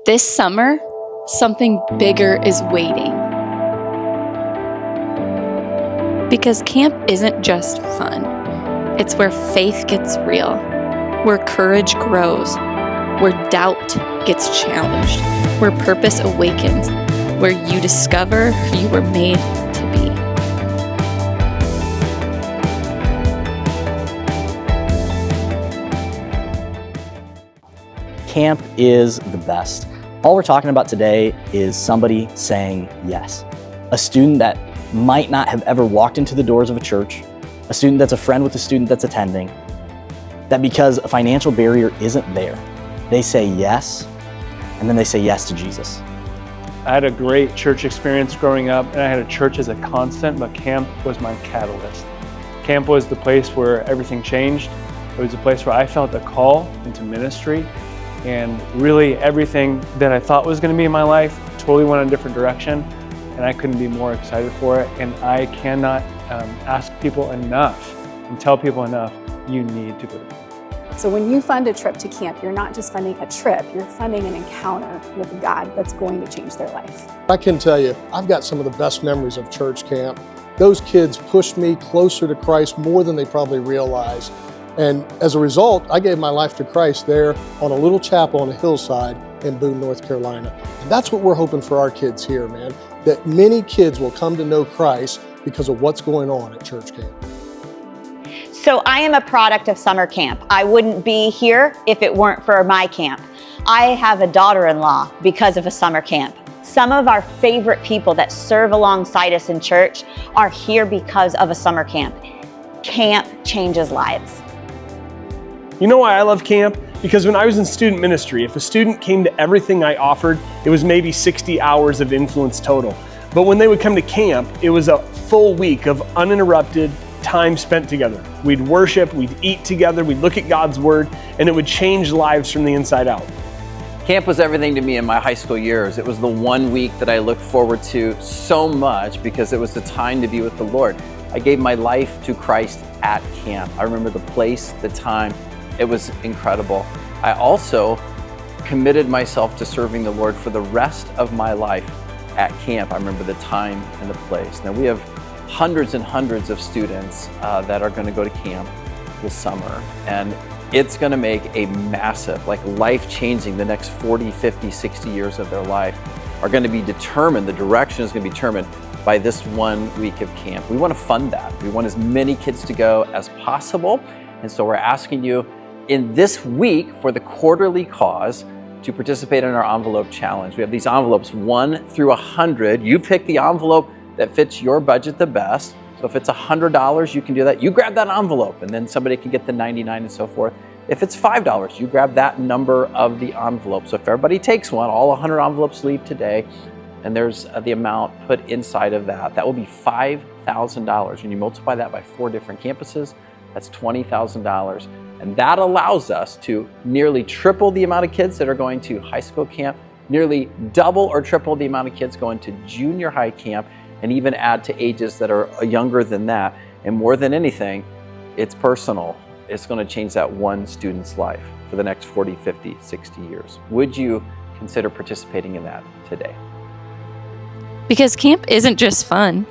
This summer, something bigger is waiting. Because camp isn't just fun. It's where faith gets real, where courage grows, where doubt gets challenged, where purpose awakens, where you discover who you were made to be. Camp is the best. All we're talking about today is somebody saying yes. A student that might not have ever walked into the doors of a church, a student that's a friend with a student that's attending, that because a financial barrier isn't there, they say yes, and then they say yes to Jesus. I had a great church experience growing up, and I had a church as a constant, but camp was my catalyst. Camp was the place where everything changed. It was a place where I felt a call into ministry, and really everything that I thought was going to be in my life totally went in a different direction, and I couldn't be more excited for it. And I cannot ask people enough and tell people enough, you need to go to camp. So when you fund a trip to camp, you're not just funding a trip, you're funding an encounter with God that's going to change their life. I can tell you, I've got some of the best memories of church camp. Those kids pushed me closer to Christ more than they probably realize. And as a result, I gave my life to Christ there on a little chapel on a hillside in Boone, North Carolina. And that's what we're hoping for our kids here, man, that many kids will come to know Christ because of what's going on at church camp. So I am a product of summer camp. I wouldn't be here if it weren't for my camp. I have a daughter-in-law because of a summer camp. Some of our favorite people that serve alongside us in church are here because of a summer camp. Camp changes lives. You know why I love camp? Because when I was in student ministry, if a student came to everything I offered, it was maybe 60 hours of influence total. But when they would come to camp, it was a full week of uninterrupted time spent together. We'd worship, we'd eat together, we'd look at God's word, and it would change lives from the inside out. Camp was everything to me in my high school years. It was the 1 week that I looked forward to so much because it was the time to be with the Lord. I gave my life to Christ at camp. I remember the place, the time. It was incredible. I also committed myself to serving the Lord for the rest of my life at camp. I remember the time and the place. Now we have hundreds and hundreds of students that are gonna go to camp this summer, and it's gonna make a massive, life-changing, the next 40, 50, 60 years of their life are gonna be determined, the direction is gonna be determined by this 1 week of camp. We wanna fund that. We want as many kids to go as possible, and so we're asking you in this week for the quarterly cause to participate in our envelope challenge. We have these envelopes 1 through 100. You pick the envelope that fits your budget the best. So if it's $100, you can do that. You grab that envelope and then somebody can get the 99 and so forth. If it's $5, you grab that number of the envelope. So if everybody takes one, all 100 envelopes leave today, and there's the amount put inside of that. That will be $5,000. When you multiply that by 4 different campuses, that's $20,000. And that allows us to nearly triple the amount of kids that are going to high school camp, nearly double or triple the amount of kids going to junior high camp, and even add to ages that are younger than that. And more than anything, it's personal. It's going to change that one student's life for the next 40, 50, 60 years. Would you consider participating in that today? Because camp isn't just fun.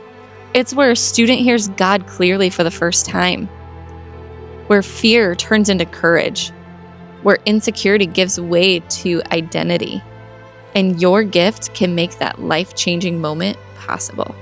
It's where a student hears God clearly for the first time, where fear turns into courage, where insecurity gives way to identity, and your gift can make that life-changing moment possible.